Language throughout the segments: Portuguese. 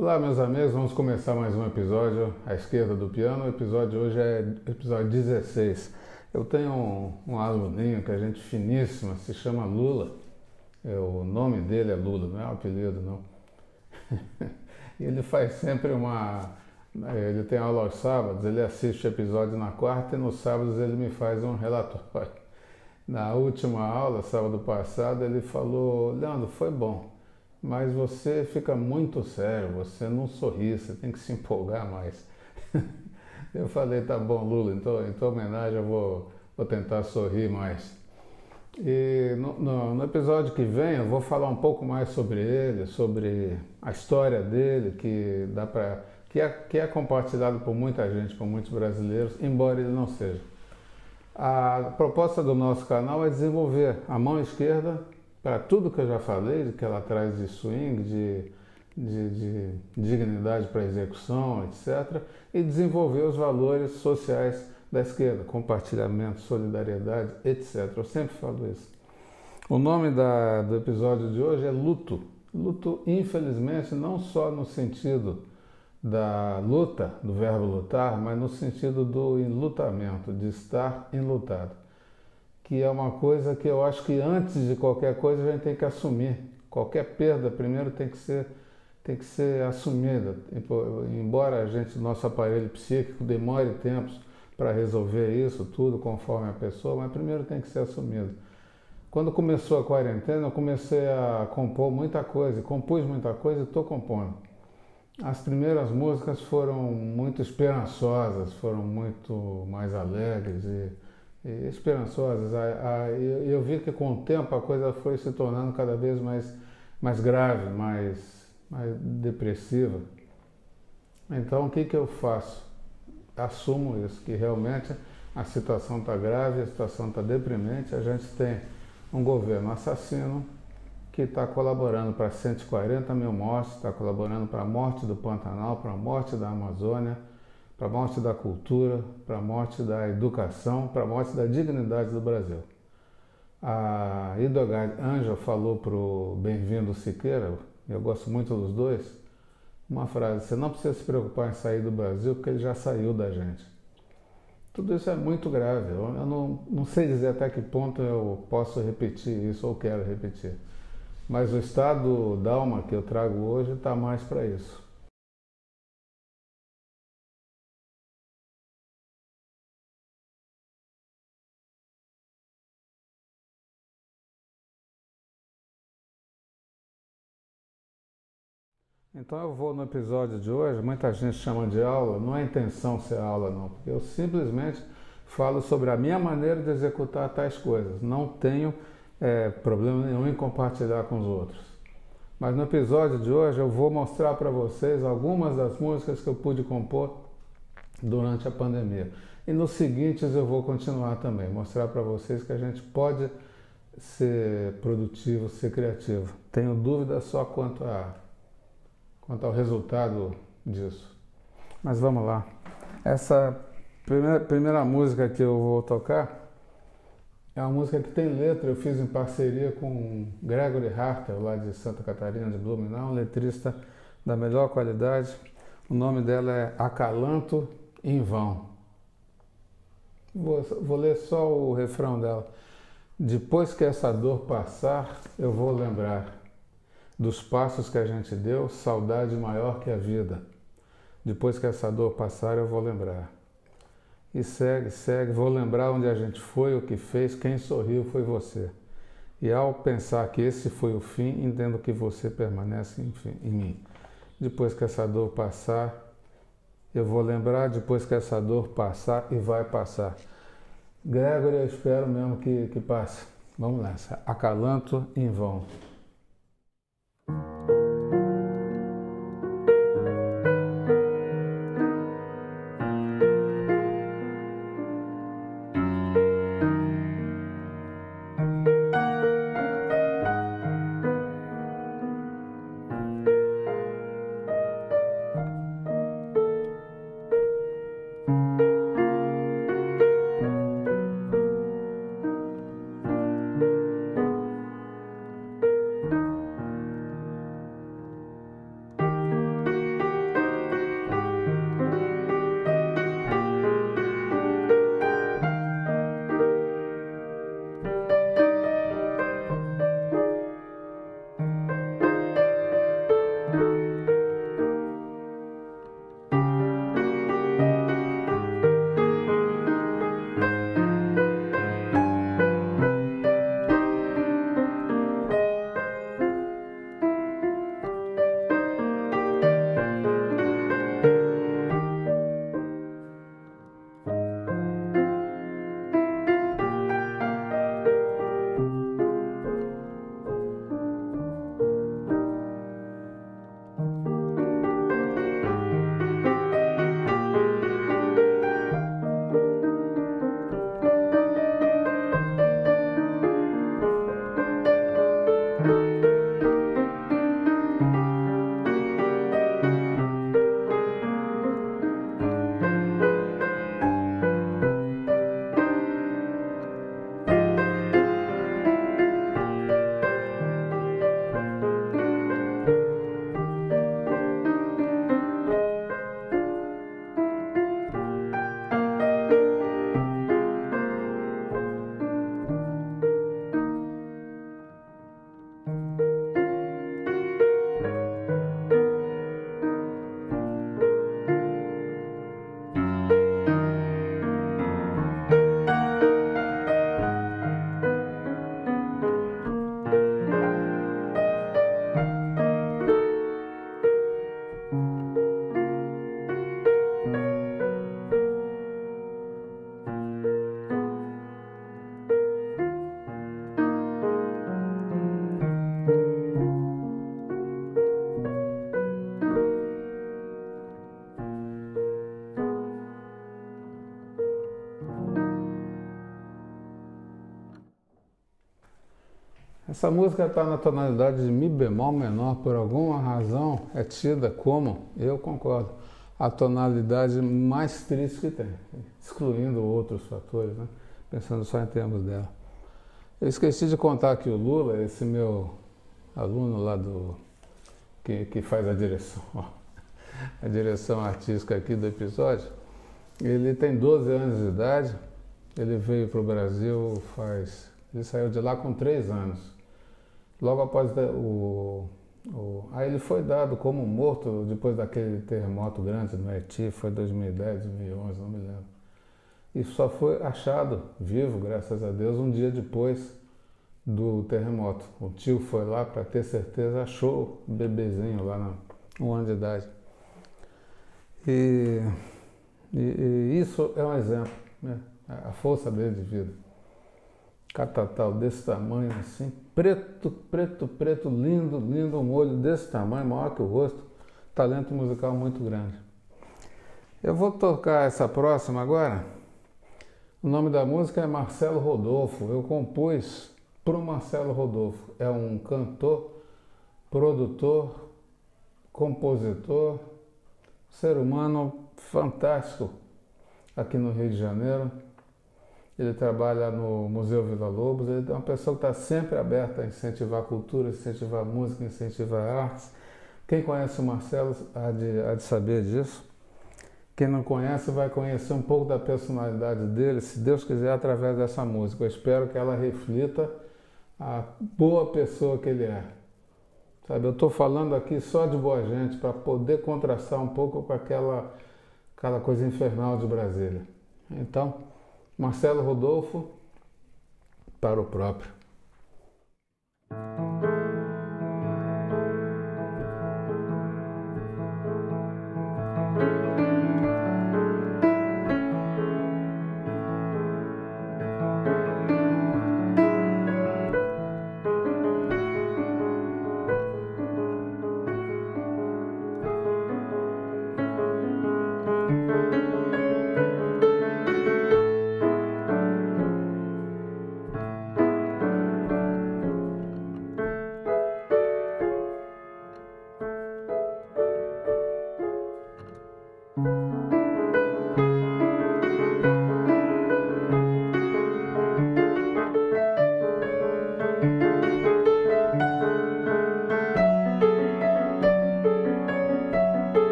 Olá, meus amigos, vamos começar mais um episódio à esquerda do piano. O episódio de hoje é episódio 16. Eu tenho um aluninho que é gente finíssima, se chama Lula. O nome dele é Lula, não é um apelido, não. E ele faz sempre uma... Ele tem aula aos sábados, ele assiste o episódio na quarta e nos sábados ele me faz um relatório. Na última aula, sábado passado, ele falou: Leandro, foi bom, mas você fica muito sério, você não sorri, você tem que se empolgar mais. Eu falei: tá bom, Lula, então em tua homenagem eu vou tentar sorrir mais. E no episódio que vem eu vou falar um pouco mais sobre ele, sobre a história dele, que é compartilhado por muita gente, por muitos brasileiros, embora ele não seja. A proposta do nosso canal é desenvolver a mão esquerda para tudo que eu já falei, que ela traz de swing, de dignidade para execução, etc. E desenvolver os valores sociais da esquerda, compartilhamento, solidariedade, etc. Eu sempre falo isso. O nome do episódio de hoje é Luto. Luto, infelizmente, não só no sentido da luta, do verbo lutar, mas no sentido do enlutamento, de estar enlutado. Que é uma coisa que eu acho que antes de qualquer coisa a gente tem que assumir. Qualquer perda primeiro tem que ser assumida. Embora nosso aparelho psíquico demore tempos para resolver isso tudo conforme a pessoa, mas primeiro tem que ser assumido. Quando começou a quarentena, eu comecei a compor muita coisa, compus muita coisa e estou compondo. As primeiras músicas foram muito esperançosas, foram muito mais alegres e esperançosas. Eu vi que com o tempo a coisa foi se tornando cada vez mais grave, mais depressiva. Então o que eu faço? Assumo isso, que realmente a situação está grave, a situação está deprimente, a gente tem um governo assassino, que está colaborando para 140 mil mortes, está colaborando para a morte do Pantanal, para a morte da Amazônia, para a morte da cultura, para a morte da educação, para a morte da dignidade do Brasil. A Idogar Ângela falou para o Bem-vindo Siqueira, eu gosto muito dos dois, uma frase: você não precisa se preocupar em sair do Brasil porque ele já saiu da gente. Tudo isso é muito grave, eu não sei dizer até que ponto eu posso repetir isso ou quero repetir. Mas o estado d'alma que eu trago hoje está mais para isso. Então eu vou no episódio de hoje, muita gente chama de aula, não é intenção ser aula não, porque eu simplesmente falo sobre a minha maneira de executar tais coisas. Não tenho problema nenhum em compartilhar com os outros. Mas no episódio de hoje eu vou mostrar para vocês algumas das músicas que eu pude compor durante a pandemia. E nos seguintes eu vou continuar também, mostrar para vocês que a gente pode ser produtivo, ser criativo. Tenho dúvida só quanto ao resultado disso. Mas vamos lá. Essa primeira música que eu vou tocar é uma música que tem letra, eu fiz em parceria com Gregory Harter, lá de Santa Catarina, de Blumenau, um letrista da melhor qualidade. O nome dela é Acalanto em Vão. Vou ler só o refrão dela. Depois que essa dor passar, eu vou lembrar dos passos que a gente deu, saudade maior que a vida. Depois que essa dor passar, eu vou lembrar. E segue, vou lembrar onde a gente foi, o que fez, quem sorriu foi você. E ao pensar que esse foi o fim, entendo que você permanece em mim. Depois que essa dor passar, eu vou lembrar, depois que essa dor passar, e vai passar. Gregory, eu espero mesmo que passe. Vamos nessa. Acalanto em vão. Essa música está na tonalidade de Mi bemol menor, por alguma razão é tida como, eu concordo, a tonalidade mais triste que tem, excluindo outros fatores, né? Pensando só em termos dela. Eu esqueci de contar que o Lula, esse meu aluno lá que faz a direção, ó, a direção artística aqui do episódio, ele tem 12 anos de idade, ele veio para o Brasil ele saiu de lá com 3 anos. Logo após aí ele foi dado como morto depois daquele terremoto grande no Haiti, foi 2010, 2011, não me lembro. E só foi achado vivo, graças a Deus, um dia depois do terremoto. O tio foi lá para ter certeza, achou o bebezinho lá, 1 ano de idade. E isso é um exemplo, né? A força dele de vida. Catatal desse tamanho assim, preto, preto, preto, lindo, lindo, um olho desse tamanho, maior que o rosto, talento musical muito grande. Eu vou tocar essa próxima agora. O nome da música é Marcelo Rodolfo. Eu compus para o Marcelo Rodolfo. É um cantor, produtor, compositor, ser humano fantástico aqui no Rio de Janeiro. Ele trabalha no Museu Vila Lobos, ele é uma pessoa que está sempre aberta a incentivar a cultura, incentivar a música, incentivar a artes. Quem conhece o Marcelo há de saber disso. Quem não conhece vai conhecer um pouco da personalidade dele, se Deus quiser, através dessa música. Eu espero que ela reflita a boa pessoa que ele é. Sabe, eu estou falando aqui só de boa gente, para poder contrastar um pouco com aquela coisa infernal de Brasília. Então, Marcelo Rodolfo, para o próprio.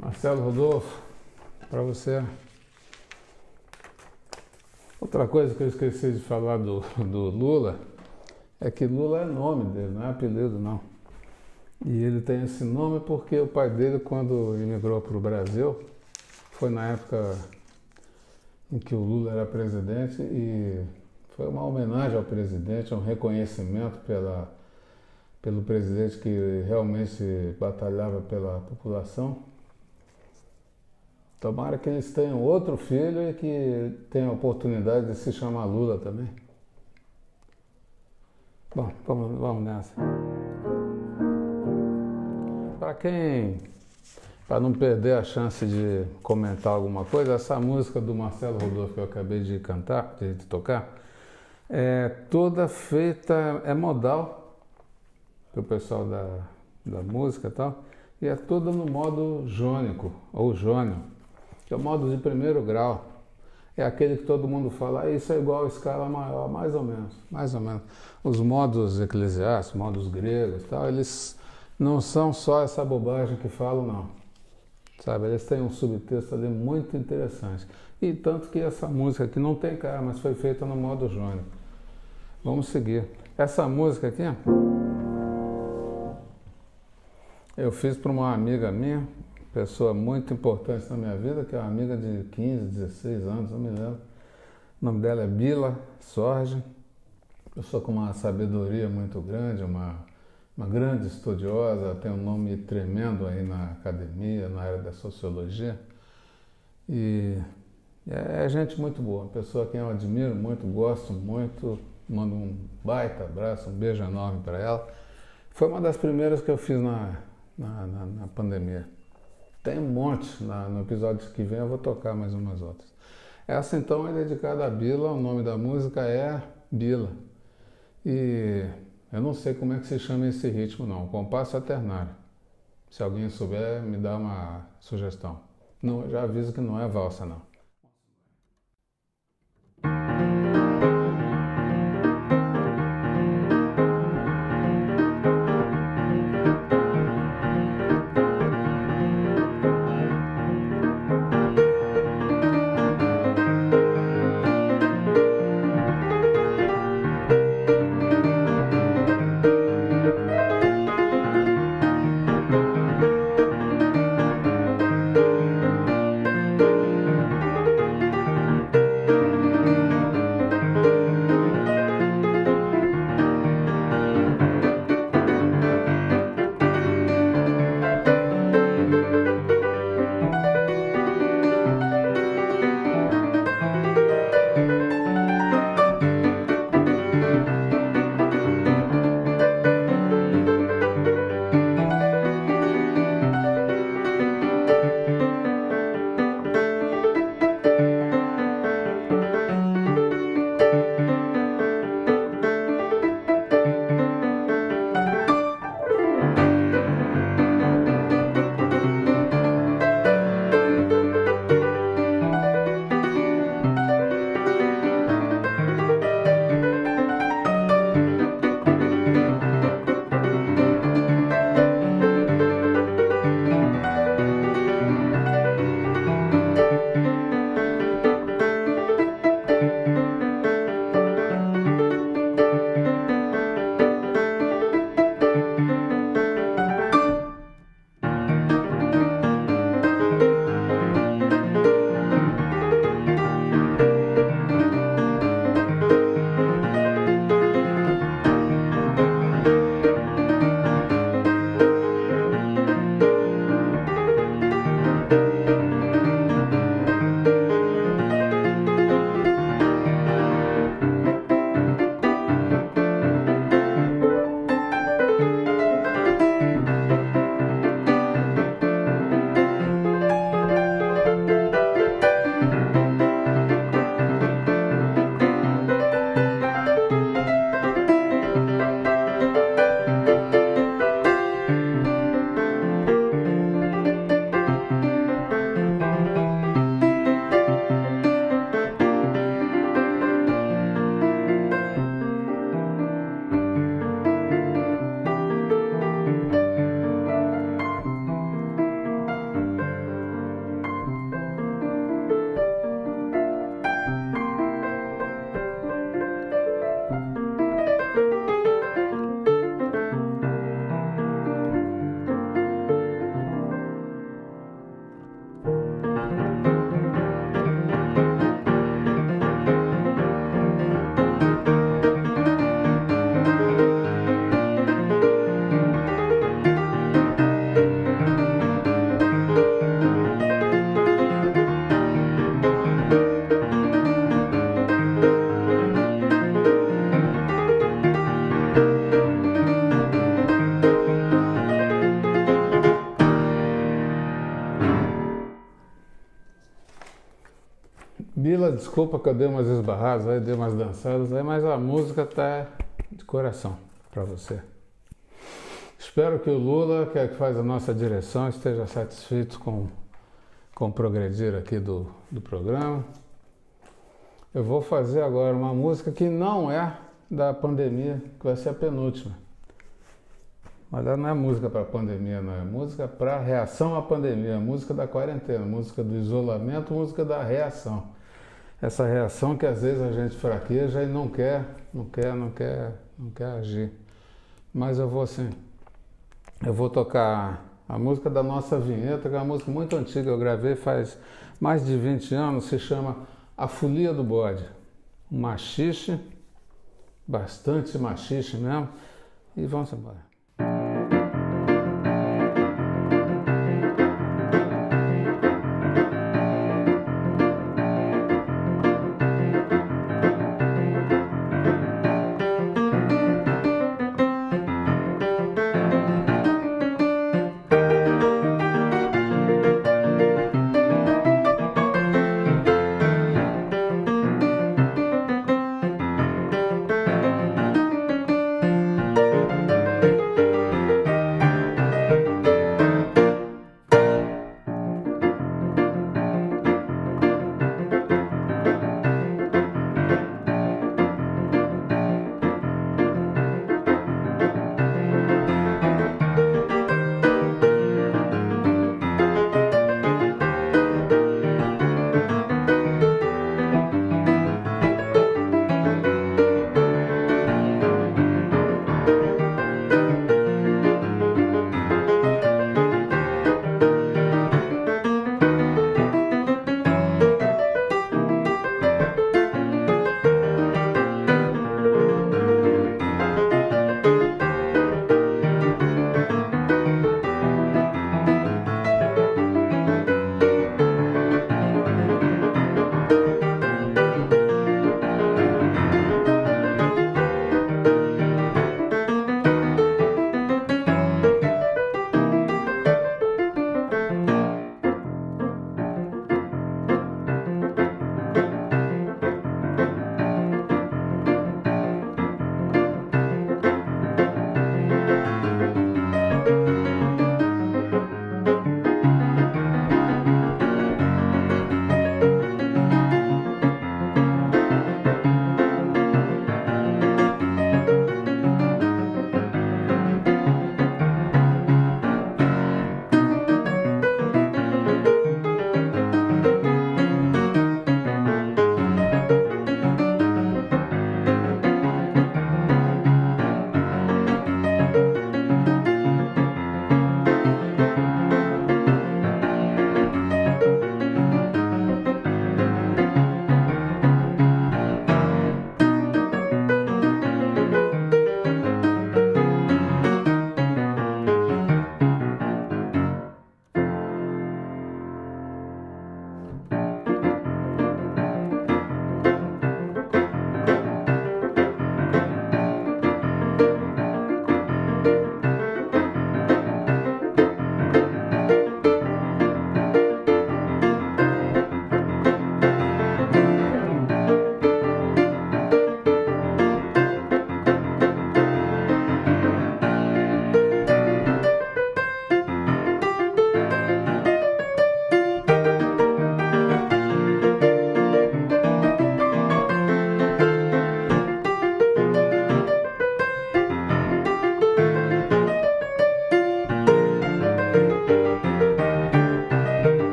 Marcelo Rodolfo, para você. Outra coisa que eu esqueci de falar do Lula é que Lula é nome dele, não é apelido não. E ele tem esse nome porque o pai dele, quando imigrou para o Brasil, foi na época em que o Lula era presidente e foi uma homenagem ao presidente, um reconhecimento pelo presidente que realmente batalhava pela população. Tomara que eles tenham outro filho e que tenham a oportunidade de se chamar Lula também. Bom, vamos nessa. Para não perder a chance de comentar alguma coisa, essa música do Marcelo Rodolfo que eu acabei de cantar, de tocar, é toda feita, é modal, para o pessoal da música e tal, e é toda no modo jônico, ou jônio, que é o modo de primeiro grau. É aquele que todo mundo fala, isso é igual a escala maior, mais ou menos, mais ou menos. Os modos eclesiásticos, modos gregos e tal, eles não são só essa bobagem que falam, não. Sabe, eles têm um subtexto ali muito interessante. E tanto que essa música aqui não tem cara, mas foi feita no modo jônico. Vamos seguir. Essa música aqui, eu fiz para uma amiga minha, pessoa muito importante na minha vida, que é uma amiga de 15, 16 anos, não me lembro. O nome dela é Bila Sorge. Pessoa com uma sabedoria muito grande, uma grande estudiosa, tem um nome tremendo aí na academia, na área da sociologia. E é gente muito boa, uma pessoa que eu admiro muito, gosto muito, mando um baita abraço, um beijo enorme para ela. Foi uma das primeiras que eu fiz na pandemia. Tem um monte, no episódio que vem eu vou tocar mais umas outras. Essa então é dedicada a Bila, o nome da música é Bila. E eu não sei como é que se chama esse ritmo não, compasso é ternário. Se alguém souber, me dá uma sugestão. Não, já aviso que não é valsa não. desculpa que eu dei umas esbarradas aí, dei umas dançadas aí, mas a música tá de coração para você. Espero que o Lula, que é que faz a nossa direção, esteja satisfeito com o progredir aqui do programa. Eu vou fazer agora uma música que não é da pandemia, que vai ser a penúltima. Mas ela não é música para a pandemia, não. É música para reação à pandemia, música da quarentena, música do isolamento, música da reação. Essa reação que às vezes a gente fraqueja e não quer agir. Mas eu vou tocar a música da nossa vinheta, que é uma música muito antiga, eu gravei faz mais de 20 anos, se chama A Folia do Bode. Um machixe, bastante machixe mesmo, e vamos embora.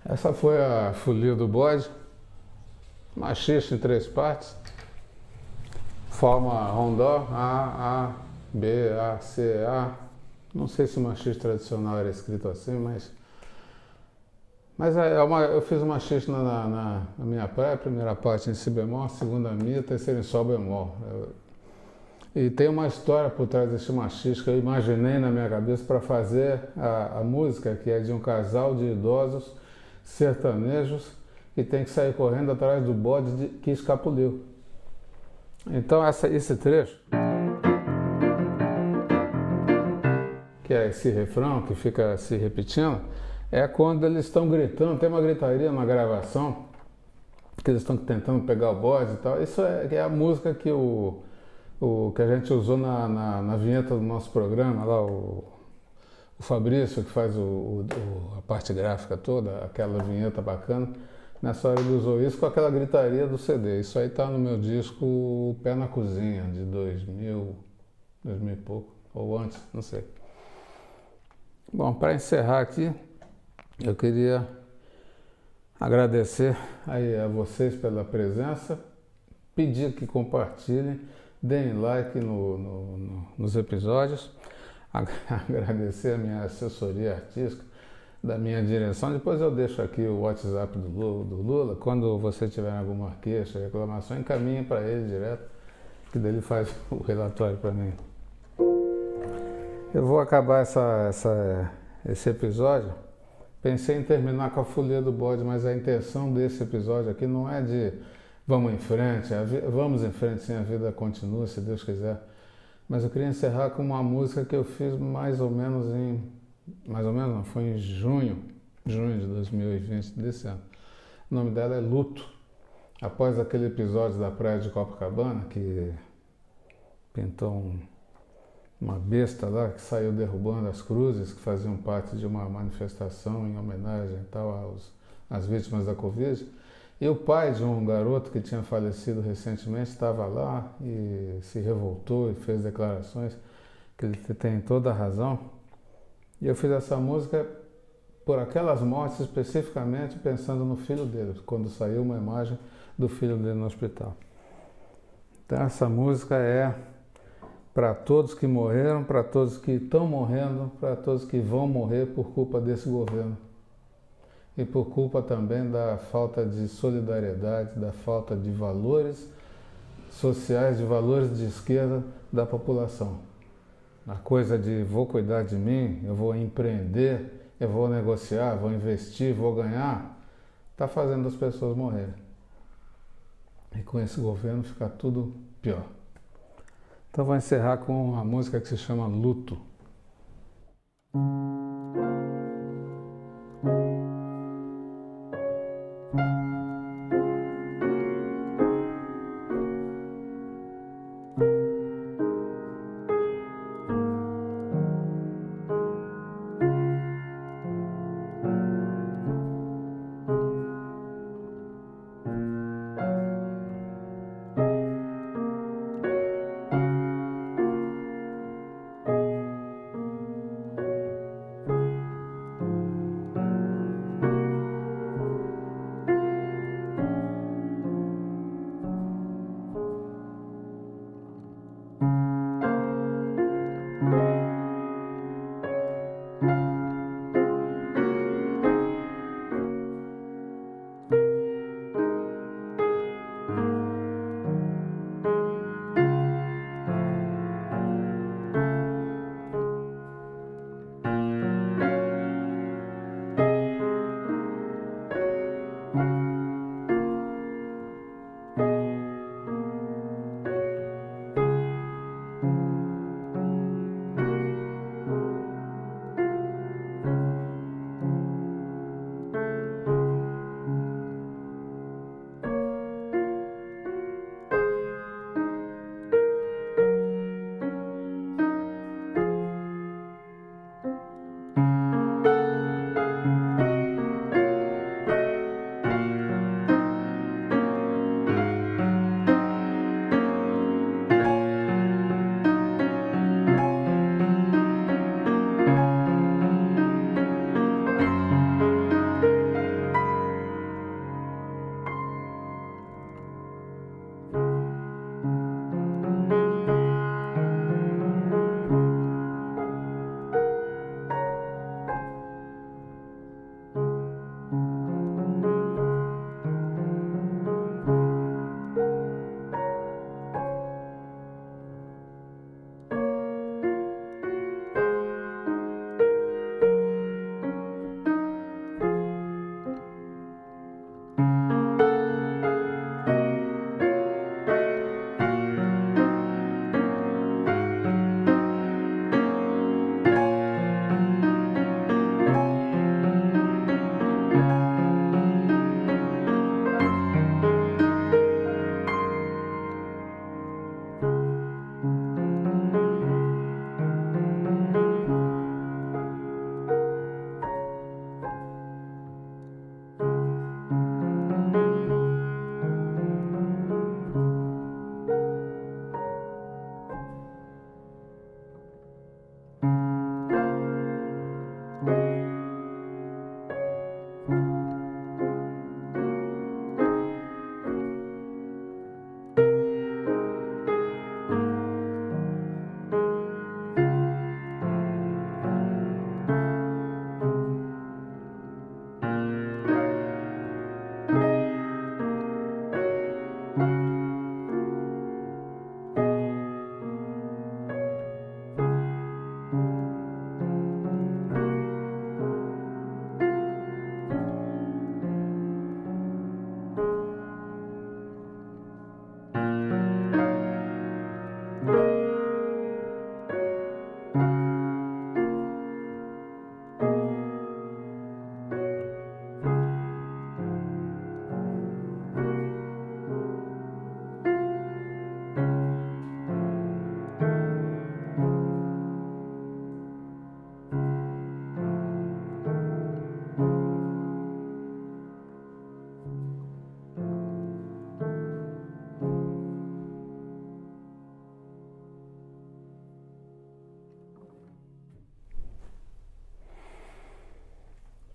Essa foi a Folia do Bode, machixe em 3 partes, forma rondó, A, B, A, C, A. Não sei se o machixe tradicional era escrito assim, mas eu fiz um machixe na minha praia, a primeira parte em Si bemol, a segunda Mi, a terceira em Sol bemol. E tem uma história por trás desse machixe que eu imaginei na minha cabeça para fazer a música, que é de um casal de idosos sertanejos que tem que sair correndo atrás do bode que escapuliu. Então esse trecho, que é esse refrão que fica se repetindo, é quando eles estão gritando, tem uma gritaria na gravação, que eles estão tentando pegar o bode e tal. Isso é a música que que a gente usou na vinheta do nosso programa, lá o Fabrício, que faz a parte gráfica toda, aquela vinheta bacana. Nessa hora ele usou isso com aquela gritaria do CD. Isso aí tá no meu disco Pé na Cozinha, de 2000 e pouco, ou antes, não sei. Bom, para encerrar aqui, eu queria agradecer aí a vocês pela presença, pedir que compartilhem, deem like nos episódios, agradecer a minha assessoria artística, da minha direção. Depois eu deixo aqui o WhatsApp do Lula. Quando você tiver alguma queixa, reclamação, encaminhe para ele direto, que daí ele faz o relatório para mim. Eu vou acabar esse episódio. Pensei em terminar com a folia do bode, mas a intenção desse episódio aqui não é de vamos em frente, vamos em frente, sim, a vida continua, se Deus quiser. Mas eu queria encerrar com uma música que eu fiz mais ou menos não, foi em junho de 2020, desse ano. O nome dela é Luto. Após aquele episódio da praia de Copacabana, que pintou uma besta lá que saiu derrubando as cruzes que faziam parte de uma manifestação em homenagem e tal às vítimas da Covid. E o pai de um garoto que tinha falecido recentemente estava lá e se revoltou e fez declarações que ele tem toda a razão. E eu fiz essa música por aquelas mortes, especificamente pensando no filho dele, quando saiu uma imagem do filho dele no hospital. Então essa música é para todos que morreram, para todos que estão morrendo, para todos que vão morrer por culpa desse governo. E por culpa também da falta de solidariedade, da falta de valores sociais, de valores de esquerda da população. A coisa de vou cuidar de mim, eu vou empreender, eu vou negociar, vou investir, vou ganhar, está fazendo as pessoas morrerem. E com esse governo fica tudo pior. Então vou encerrar com uma música que se chama Luto.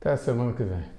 Até a semana que vem.